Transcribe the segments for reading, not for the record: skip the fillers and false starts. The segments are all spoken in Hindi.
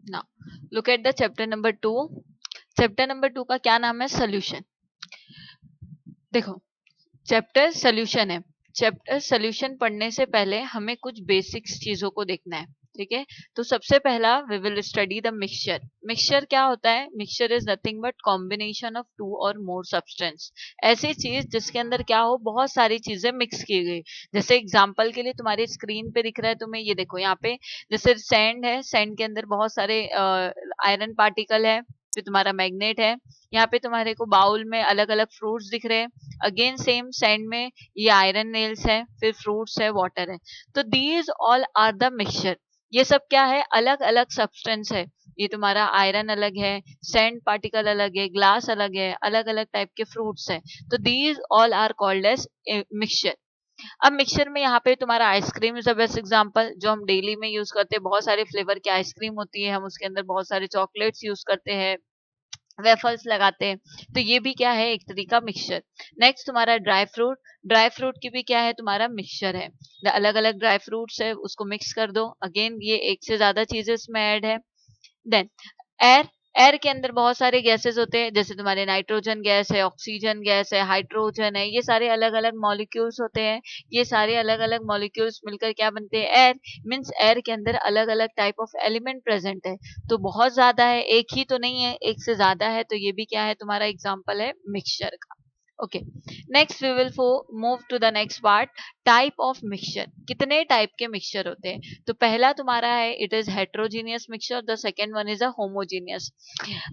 Now look at the chapter number 2। Chapter number 2 का क्या नाम है? सोल्यूशन। देखो, चैप्टर सोल्यूशन है। चैप्टर सोल्यूशन पढ़ने से पहले हमें कुछ बेसिक्स चीजों को देखना है, ठीक है। तो सबसे पहला we will study the mixture. Mixture क्या होता है? Mixture is nothing but combination of two or more substance. ऐसी चीज जिसके अंदर क्या हो, बहुत सारी चीजें मिक्स की गई। जैसे एग्जांपल के लिए तुम्हारी स्क्रीन पे दिख रहा है तुम्हें, ये देखो यहाँ पे जैसे सैंड है, सैंड के अंदर बहुत सारे आयरन पार्टिकल है, फिर तुम्हारा मैग्नेट है। यहाँ पे तुम्हारे को बाउल में अलग अलग फ्रूट्स दिख रहे हैं। अगेन सेम सैंड में ये आयरन नेल्स है, फिर फ्रूट्स है, वाटर है। तो these all are the mixture. ये सब क्या है? अलग अलग सब्सटेंस है। ये तुम्हारा आयरन अलग है, सैंड पार्टिकल अलग है, ग्लास अलग है, अलग अलग टाइप के फ्रूट्स है। तो these all are called as mixture. अब मिक्सचर में यहाँ पे तुम्हारा ice cream is the best example, जो हम डेली में यूज करते हैं। बहुत सारे फ्लेवर की आइसक्रीम होती है, हम उसके अंदर बहुत सारे चॉकलेट्स यूज करते हैं, वेफल्स लगाते हैं। तो ये भी क्या है? एक तरीका मिक्सचर। नेक्स्ट तुम्हारा ड्राई फ्रूट। ड्राई फ्रूट की भी क्या है? तुम्हारा मिक्सचर है। अलग अलग ड्राई फ्रूट्स है, उसको मिक्स कर दो। अगेन ये एक से ज्यादा चीजें इसमें ऐड है। Then air. एयर के अंदर बहुत सारे गैसेस होते हैं, जैसे तुम्हारे नाइट्रोजन गैस है, ऑक्सीजन गैस है, हाइड्रोजन है। ये सारे अलग अलग मॉलिक्यूल्स होते हैं। ये सारे अलग अलग मॉलिक्यूल्स मिलकर क्या बनते हैं? एयर। मीन्स एयर के अंदर अलग अलग टाइप ऑफ एलिमेंट प्रेजेंट है। तो बहुत ज्यादा है, एक ही तो नहीं है, एक से ज्यादा है। तो ये भी क्या है? तुम्हारा एग्जाम्पल है मिक्सचर का। Okay, next we will move to the next part. Type of mixture. कितने टाइप के मिक्सचर होते हैं? तो पहला तुम्हारा है it is heterogeneous mixture, the second one is a homogeneous.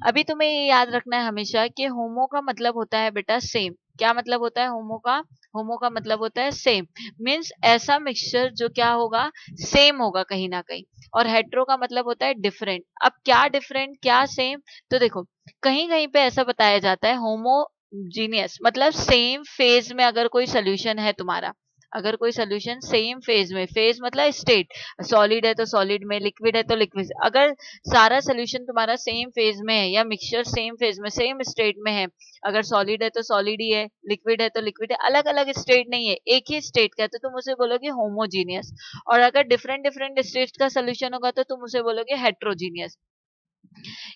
अभी तुम्हें ये याद रखना है हमेशा कि होमो का मतलब होता है बेटा सेम। क्या मतलब होता है होमो का? होमो का मतलब होता है सेम। मीन्स ऐसा मिक्सचर जो क्या होगा? सेम होगा कहीं ना कहीं। और हेट्रो का मतलब होता है डिफरेंट। अब क्या डिफरेंट क्या सेम? तो देखो, कहीं कहीं पे ऐसा बताया जाता है होमोजीनियस मतलब सेम फेज में अगर कोई सोल्यूशन है तुम्हारा, अगर कोई सोल्यूशन सेम फेज में, फेज मतलब स्टेट, सॉलिड है तो सॉलिड में, लिक्विड है तो लिक्विड, अगर सारा सोल्यूशन तुम्हारा सेम फेज में है या मिक्सचर सेम फेज में सेम स्टेट में है, अगर सॉलिड है तो सॉलिड ही है, लिक्विड है तो लिक्विड है, अलग अलग स्टेट नहीं है, एक ही स्टेट का है, तो तुम उसे बोलोगे होमोजीनियस। और अगर डिफरेंट डिफरेंट स्टेट का सोल्यूशन होगा तो तुम उसे बोलोगे हेट्रोजीनियस।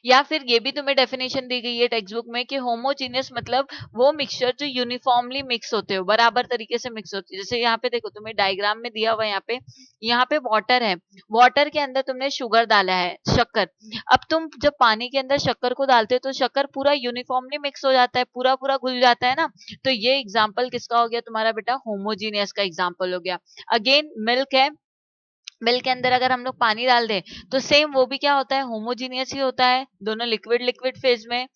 या फिर ये भी तुम्हें डेफिनेशन दी गई है टेक्स्ट बुक में कि होमोजीनियस मतलब वो मिक्सचर जो यूनिफॉर्मली मिक्स होते हो, बराबर तरीके से मिक्स होती है। जैसे यहाँ पे देखो, तुम्हें डायग्राम में दिया हुआ है, यहाँ पे वाटर है, वाटर के अंदर तुमने शुगर डाला है, शक्कर। अब तुम जब पानी के अंदर शक्कर को डालते हो तो शक्कर पूरा यूनिफॉर्मली मिक्स हो जाता है, पूरा पूरा घुल जाता है ना। तो ये एग्जाम्पल किसका हो गया तुम्हारा बेटा? होमोजीनियस का एग्जाम्पल हो गया। अगेन मिल्क है, मिल्क के अंदर अगर हम लोग पानी डाल दें तो सेम वो भी क्या होता है? होमोजीनियस ही होता है, दोनों लिक्विड लिक्विड फेज में।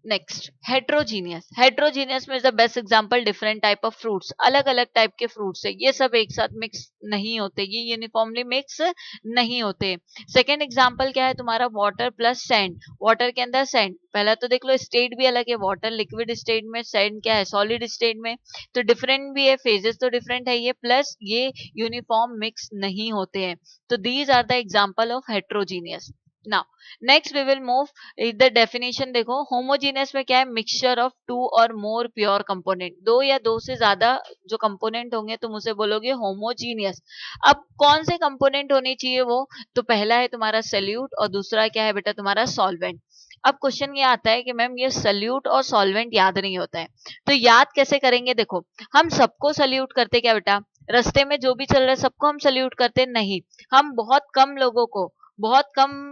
Next heterogeneous. हेट्रोजीनियस में is the best example different type of fruits, अलग अलग टाइप के फ्रूट्स है, ये सब एक साथ मिक्स नहीं होते, ये यूनिफॉर्मली मिक्स नहीं होते। सेकेंड एग्जांपल क्या है तुम्हारा? Water plus sand. वाटर के अंदर सैंड, पहला तो देख लो स्टेट भी अलग है, वाटर लिक्विड स्टेट में, सैंड क्या है? सॉलिड स्टेट में। तो डिफरेंट भी है, फेजेस तो डिफरेंट है ये, प्लस ये यूनिफॉर्म मिक्स नहीं होते हैं। तो these are the example of heterogeneous. Now next we will move the definition. देखो, होमोजीनियस में क्या है? Mixture of two or more pure component, दो या दो से ज्यादा जो कंपोनेंट होंगे तुम उसे बोलोगे होमोजीनियस। अब कौन से कंपोनेंट होने चाहिए वो? तो पहला है तुम्हारा सल्यूट और दूसरा क्या है बेटा? तुम्हारा सॉल्वेंट। अब क्वेश्चन ये आता है कि मैम ये सल्यूट और सॉल्वेंट याद नहीं होता है, तो याद कैसे करेंगे? देखो, हम सबको सल्यूट करते क्या बेटा? रास्ते में जो भी चल रहा है सबको हम सल्यूट करते नहीं। हम बहुत कम लोगों को, बहुत कम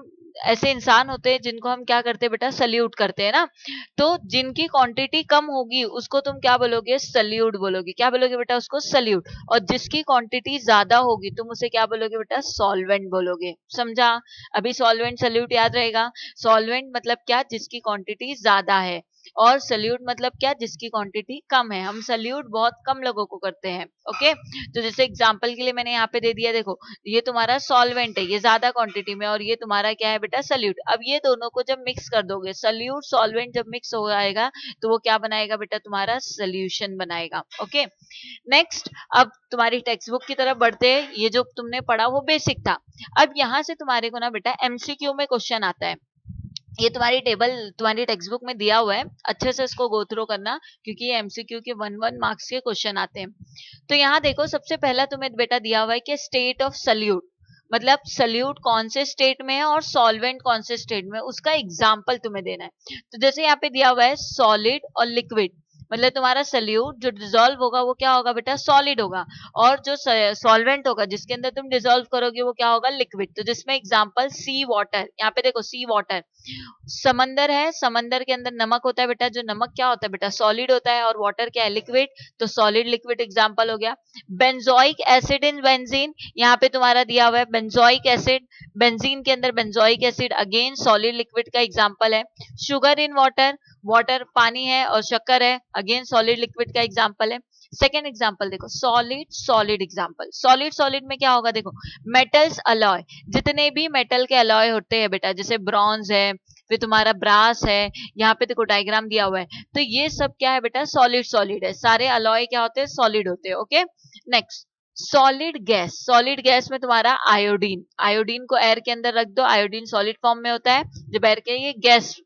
ऐसे इंसान होते हैं जिनको हम क्या करते हैं बेटा? सल्यूट करते हैं ना। तो जिनकी क्वांटिटी कम होगी उसको तुम क्या बोलोगे? सल्यूट बोलोगे। क्या बोलोगे बेटा? उसको सल्यूट। और जिसकी क्वांटिटी ज्यादा होगी तुम उसे क्या बोलोगे बेटा? सॉल्वेंट बोलोगे। समझा? अभी सॉल्वेंट सल्यूट याद रहेगा। सॉल्वेंट मतलब क्या? जिसकी क्वांटिटी ज्यादा है, और सल्यूट मतलब क्या? जिसकी क्वांटिटी कम है। हम सल्यूट बहुत कम लोगों को करते हैं। ओके, तो जैसे एग्जांपल के लिए मैंने यहाँ पे दे दिया, देखो ये तुम्हारा सॉल्वेंट है, ये ज्यादा क्वांटिटी में, और ये तुम्हारा क्या है बेटा? सल्यूट। अब ये दोनों को जब मिक्स कर दोगे, सल्यूट सॉल्वेंट जब मिक्स हो जाएगा तो वो क्या बनाएगा बेटा? तुम्हारा सोल्यूशन बनाएगा। ओके, नेक्स्ट अब तुम्हारी टेक्स्ट बुक की तरफ बढ़ते हैं। ये जो तुमने पढ़ा वो बेसिक था। अब यहाँ से तुम्हारे को ना बेटा एमसीक्यू में क्वेश्चन आता है। ये तुम्हारी टेबल तुम्हारी टेक्स्ट बुक में दिया हुआ है, अच्छे से इसको गो थ्रू करना, क्योंकि ये एमसीक्यू के 1 1 मार्क्स के क्वेश्चन आते हैं। तो यहाँ देखो, सबसे पहला तुम्हें बेटा दिया हुआ है कि स्टेट ऑफ सल्यूट, मतलब सल्यूट कौन से स्टेट में है और सॉल्वेंट कौन से स्टेट में है, उसका एग्जाम्पल तुम्हें देना है। तो जैसे यहाँ पे दिया हुआ है सॉलिड और लिक्विड, मतलब तुम्हारा सल्यूट जो डिसॉल्व होगा वो क्या होगा बेटा, सॉलिड होगा, और जो सॉल्वेंट होगा जिसके अंदर तुम डिसॉल्व करोगे वो क्या होगा, लिक्विड। तो जिसमें एग्जाम्पल सी वाटर, यहाँ पे देखो सी वाटर, समंदर है, समंदर के अंदर नमक होता है बेटा, जो नमक क्या होता है बेटा, सॉलिड होता है, और वाटर क्या है, लिक्विड, तो सॉलिड लिक्विड एग्जांपल हो गया। बेंजोइक एसिड इन बेंजीन, यहाँ पे तुम्हारा दिया हुआ है बेंजोइक एसिड, बेंजीन के अंदर benzoic acid, again solid liquid का एग्जांपल है। शुगर इन वाटर, वाटर पानी है और शक्कर है, अगेन सॉलिड लिक्विड का एग्जांपल है। सेकेंड एग्जांपल देखो, solid solid example, solid solid में क्या होगा, देखो मेटल्स अलॉय, जितने भी मेटल के अलॉय होते हैं बेटा, जैसे ब्रॉन्ज है, फिर तुम्हारा ब्रास है, यहाँ पे देखो डायग्राम दिया हुआ है, तो ये सब क्या है बेटा, सॉलिड सॉलिड है, सारे अलॉय क्या होते हैं, सॉलिड होते हैं। Okay, next solid gas, solid gas में तुम्हारा आयोडीन, आयोडीन को एयर के अंदर रख दो, आयोडीन सॉलिड फॉर्म में होता है, जब एयर के ये गैस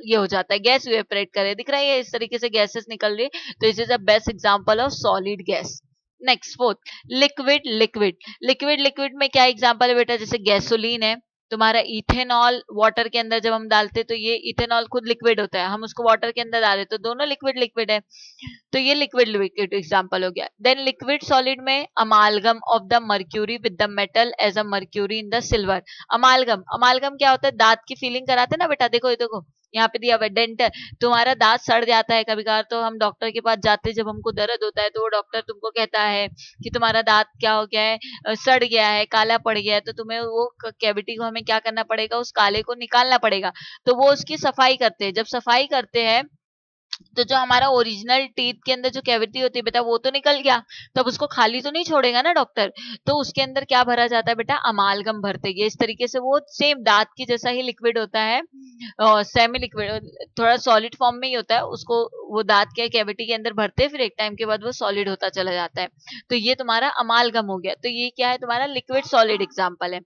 ये हो जाता है, गैस इवेपोरेट करे, दिख रहा है ये इस तरीके से गैसेस निकल रही है, तो इस is the best example of solid gas. Next fourth, liquid liquid, liquid liquid में क्या एग्जांपल है बेटा, जैसे गैसोलीन है, तुम्हारा इथेनॉल वाटर के अंदर जब हम डालते तो ये इथेनॉल खुद लिक्विड होता है, हम उसको वाटर के अंदर डाल रहे तो दोनों लिक्विड लिक्विड है, तो ये लिक्विड लिक्विड एग्जांपल हो गया। देन लिक्विड सॉलिड में amalgam of the mercury with the metal as a mercury in the silver, amalgam, amalgam क्या होता है, दांत की फीलिंग कराते हैं ना बेटा, देखो ये देखो यहाँ पे दिया हुआ है डेंटल, तुम्हारा दांत सड़ जाता है कभी कभार, तो हम डॉक्टर के पास जाते हैं, जब हमको दर्द होता है तो वो डॉक्टर तुमको कहता है कि तुम्हारा दांत क्या हो गया है, सड़ गया है, काला पड़ गया है, तो तुम्हें वो कैविटी को हमें क्या करना पड़ेगा, उस काले को निकालना पड़ेगा, तो वो उसकी सफाई करते हैं, जब सफाई करते हैं तो जो हमारा ओरिजिनल टीथ के अंदर जो कैविटी होती है बेटा वो तो निकल गया, तो अब उसको खाली तो नहीं छोड़ेगा ना डॉक्टर, तो उसके अंदर क्या भरा जाता है बेटा, अमालगम भरते हैं, इस तरीके से वो सेम दांत की जैसा ही लिक्विड होता है, सेमी लिक्विड, थोड़ा सॉलिड फॉर्म में ही होता है, उसको वो दांत के कैविटी के अंदर भरते हैं, फिर एक टाइम के बाद वो सॉलिड होता चला जाता है, तो ये तुम्हारा अमालगम हो गया, तो ये क्या है, तुम्हारा लिक्विड सॉलिड एग्जाम्पल है।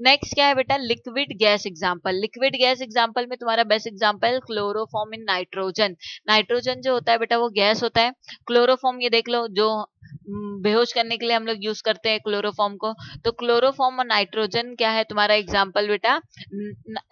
नेक्स्ट क्या है बेटा, liquid gas example, liquid gas example में तुम्हारा best example chloroform in nitrogen, nitrogen जो होता है बेटा वो गैस होता है, क्लोरोफॉर्म ये देख लो जो बेहोश करने के लिए हम लोग यूज करते हैं क्लोरोफॉर्म को, तो क्लोरोफॉर्म और नाइट्रोजन क्या है तुम्हारा एग्जाम्पल बेटा,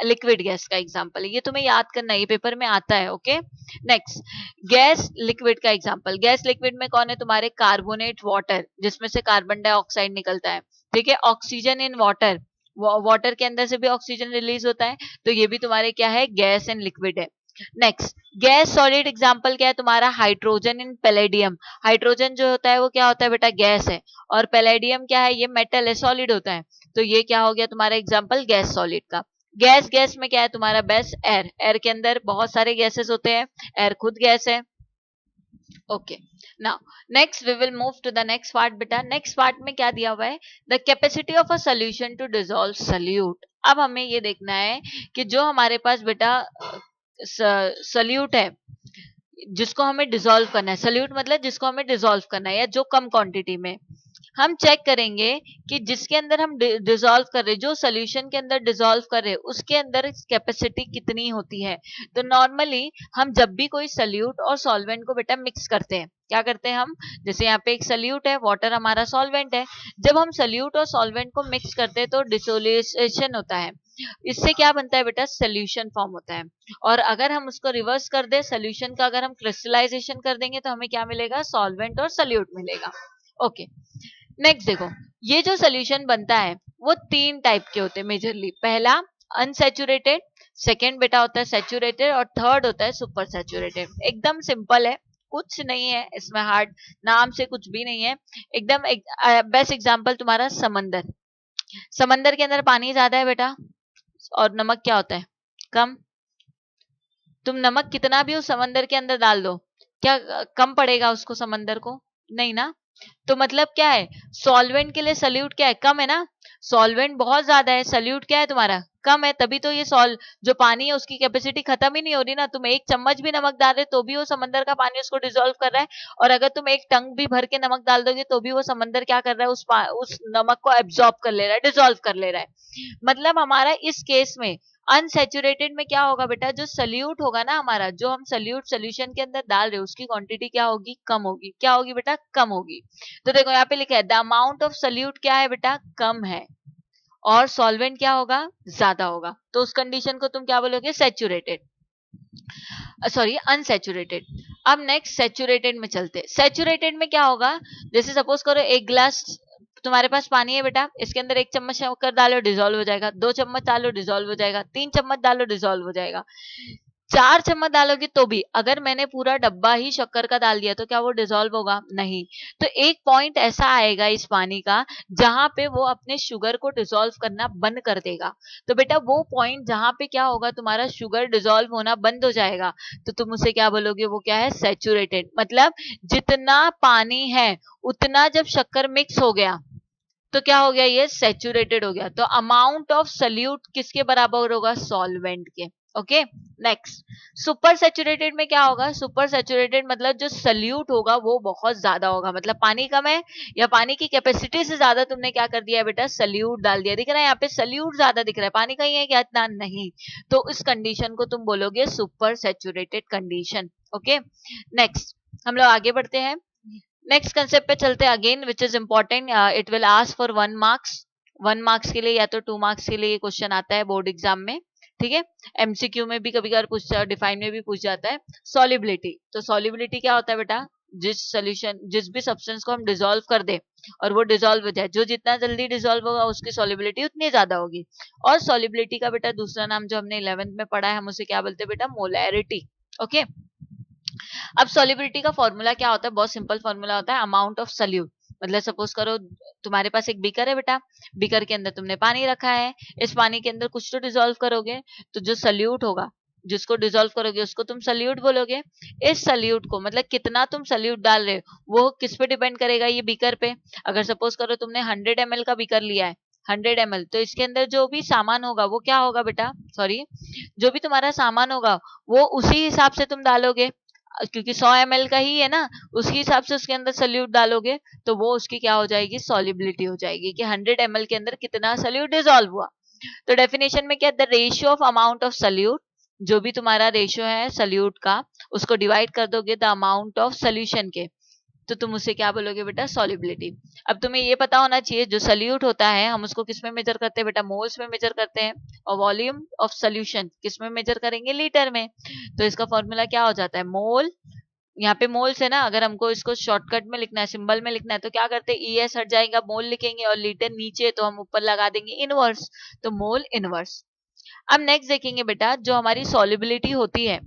लिक्विड गैस का एग्जाम्पल है, ये तुम्हें याद करना है, ये पेपर में आता है। ओके, नेक्स्ट गैस लिक्विड का एग्जाम्पल, गैस लिक्विड में कौन है तुम्हारे, कार्बोनेट वाटर, जिसमें से कार्बन डाइऑक्साइड निकलता है, ठीक है, ऑक्सीजन इन वाटर, वाटर के अंदर से भी ऑक्सीजन रिलीज होता है, तो ये भी तुम्हारे क्या है, गैस एंड लिक्विड है। नेक्स्ट गैस सॉलिड एग्जांपल क्या है तुम्हारा, हाइड्रोजन इन पैलेडियम, हाइड्रोजन जो होता है वो क्या होता है बेटा, गैस है, और पैलेडियम क्या है, ये मेटल है, सॉलिड होता है, तो ये क्या हो गया तुम्हारा एग्जांपल गैस सॉलिड का। गैस गैस में क्या है तुम्हारा बेस्ट, एयर, एयर के अंदर बहुत सारे गैसेस होते हैं, एयर खुद गैस है। Okay, now next we will move to the next part बेटा, नेक्स्ट पार्ट में क्या दिया हुआ है, the capacity of a solution to dissolve solute. अब हमें ये देखना है कि जो हमारे पास बेटा सल्यूट है जिसको हमें डिसॉल्व करना है, सल्यूट मतलब जिसको हमें डिसॉल्व करना है या जो कम क्वांटिटी में, हम चेक करेंगे कि जिसके अंदर हम डिसॉल्व कर रहे हैं, जो सोल्यूशन के अंदर डिसॉल्व कर रहे हैं उसके अंदर कैपेसिटी कितनी होती है। तो नॉर्मली हम जब भी कोई सल्यूट और सॉल्वेंट को बेटा मिक्स करते हैं, क्या करते हैं हम, जैसे यहाँ पे एक सल्यूट है, वाटर हमारा सॉल्वेंट है, जब हम सल्यूट और सॉल्वेंट को मिक्स करते हैं तो डिसोलिएशन होता है, इससे क्या बनता है बेटा, सोल्यूशन फॉर्म होता है, और अगर हम उसको रिवर्स कर दे सोल्यूशन का, अगर हम क्रिस्टलाइजेशन कर देंगे तो हमें क्या मिलेगा, सॉल्वेंट और सल्यूट मिलेगा। ओके, नेक्स्ट देखो, ये जो सोल्यूशन बनता है वो तीन टाइप के होते हैं मेजरली, पहला अनसैचुरेटेड, सेकेंड बेटा होता है सैचुरेटेड, और थर्ड होता है सुपर सैचुरेटेड। एकदम सिंपल है, कुछ नहीं है इसमें हार्ड, नाम से कुछ भी नहीं है, एकदम बेस्ट एग्जांपल तुम्हारा समंदर, समंदर के अंदर पानी ज्यादा है बेटा और नमक क्या होता है, कम, तुम नमक कितना भी उस समंदर के अंदर डाल दो, क्या कम पड़ेगा उसको समंदर को, नहीं ना, तो मतलब क्या है, सॉल्वेंट के लिए सल्यूट क्या है, कम है ना, सॉल्वेंट बहुत ज्यादा है, सल्यूट क्या है तुम्हारा, कम है, तभी तो ये जो पानी है उसकी कैपेसिटी खत्म ही नहीं हो रही ना, तुम एक चम्मच भी नमक डाल रहे तो भी वो समंदर का पानी उसको डिसॉल्व कर रहा है, और अगर तुम एक टंक भी भर के नमक डाल दोगे तो भी वो समंदर क्या कर रहा है, उस नमक को एब्जॉर्ब कर ले रहा है, डिसॉल्व कर ले रहा है। मतलब हमारा इस केस में अनसैचुरेटेड में क्या होगा बेटा, जो सल्यूट होगा ना हमारा, जो हम सल्यूट सोल्यूशन के अंदर डाल रहे हैं उसकी क्वांटिटी क्या होगी, कम होगी, क्या होगी बेटा, कम होगी। तो देखो यहाँ पे लिखा है द अमाउंट ऑफ सल्यूट क्या है बेटा, कम है, और सॉल्वेंट क्या होगा, ज्यादा होगा, तो उस कंडीशन को तुम क्या बोलोगे, सैचुरेटेड, सॉरी अनसैचुरेटेड। अब नेक्स्ट सैचुरेटेड में चलते, सैचुरेटेड में क्या होगा, जैसे सपोज करो एक गिलास तुम्हारे पास पानी है बेटा, इसके अंदर 1 चम्मच शक्कर डालो डिसॉल्व हो जाएगा, 2 चम्मच डालो डिसॉल्व हो जाएगा, 3 चम्मच डालो डिसॉल्व हो जाएगा, 4 चम्मच डालोगे तो भी, अगर मैंने पूरा डब्बा ही शक्कर का डाल दिया तो क्या वो डिसॉल्व होगा, नहीं। तो एक पॉइंट ऐसा आएगा इस पानी का जहां पे वो अपने शुगर को डिसॉल्व करना बंद कर देगा। तो बेटा वो पॉइंट जहां पे क्या होगा, तुम्हारा शुगर डिसॉल्व होना बंद हो जाएगा, तो तुम उसे क्या बोलोगे, वो क्या है, सैचुरेटेड। मतलब जितना पानी है उतना जब शक्कर मिक्स हो गया तो क्या हो गया, ये सैचुरेटेड हो गया। तो अमाउंट ऑफ सल्यूट किसके बराबर होगा, सॉल्वेंट के। ओके, नेक्स्ट सुपर सैचुरेटेड में क्या होगा, सुपर सैचुरेटेड मतलब जो सल्यूट होगा वो बहुत ज्यादा होगा, मतलब पानी कम है या पानी की कैपेसिटी से ज्यादा तुमने क्या कर दिया है बेटा, सल्यूट डाल दिया। दिख रहा है यहाँ पे सल्यूट ज्यादा दिख रहा है, पानी कहीं है क्या, इतना नहीं। तो इस कंडीशन को तुम बोलोगे super saturated condition. Okay, next हम लोग आगे बढ़ते हैं, नेक्स्ट कंसेप्ट पे चलते हैं again which is important, it will ask for 1 marks, 1 marks के लिए या तो 2 मार्क्स के लिए ये क्वेश्चन आता है बोर्ड एग्जाम में, ठीक है। एमसीक्यू में भी कभी कभार पूछता, डिफाइन में भी पूछ जाता है। सॉलिबिलिटी, तो सॉलिबिलिटी क्या होता है बेटा, जिस सोल्यूशन, जिस भी सब्सटेंस को हम डिसॉल्व कर दे और वो डिसॉल्व हो जाए, जो जितना जल्दी डिसॉल्व होगा उसकी सॉलिबिलिटी उतनी ज्यादा होगी। और सॉलिबिलिटी का बेटा दूसरा नाम जो हमने 11th में पढ़ा है, हम उसे क्या बोलते हैं बेटा, मोलैरिटी। ओके, अब सॉलिबिलिटी का फॉर्मूला क्या होता है, बहुत सिंपल फॉर्मूला होता है, अमाउंट ऑफ सल्यूट। मतलब सपोज करो तुम्हारे पास एक बीकर है बेटा, बीकर के अंदर तुमने पानी रखा है, इस पानी के अंदर कुछ तो डिसॉल्व करोगे, तो जो सल्यूट होगा, जिसको डिसॉल्व करोगे उसको तुम सल्यूट बोलोगे। इस सल्यूट को मतलब कितना तुम सल्यूट डाल रहे हो वो किस पे डिपेंड करेगा, ये बीकर पे। अगर सपोज करो तुमने 100 ml का बीकर लिया है, 100 ml, तो इसके अंदर जो भी सामान होगा वो क्या होगा बेटा, सॉरी, जो भी तुम्हारा सामान होगा वो उसी हिसाब से तुम डालोगे, क्योंकि 100 ml का ही है ना, उसके हिसाब से उसके अंदर सल्यूट डालोगे, तो वो उसकी क्या हो जाएगी, सॉलिबिलिटी हो जाएगी, कि 100 ml के अंदर कितना सल्यूट डिसॉल्व हुआ। तो डेफिनेशन में क्या, the ratio of amount of solute, जो भी तुम्हारा रेशियो है सल्यूट का, उसको डिवाइड कर दोगे द अमाउंट ऑफ सोल्यूशन के, तो तुम उसे क्या बोलोगे बेटा, सॉलिबिलिटी। अब तुम्हें ये पता होना चाहिए जो सल्यूट होता है हम उसको किस में मेजर करते हैं बेटा, मोल्स में मेजर करते हैं, और वॉल्यूम ऑफ सोल्यूशन किस में मेजर करेंगे, लीटर में। तो इसका फॉर्मूला क्या हो जाता है, मोल, यहाँ पे मोल्स है ना, अगर हमको इसको शॉर्टकट में लिखना है, सिंबल में लिखना है, तो क्या करते हैं, ईएस हट जाएगा, मोल लिखेंगे, और लीटर नीचे तो हम ऊपर लगा देंगे इनवर्स, तो मोल इनवर्स। अब नेक्स्ट देखेंगे बेटा, जो हमारी सॉलिबिलिटी होती है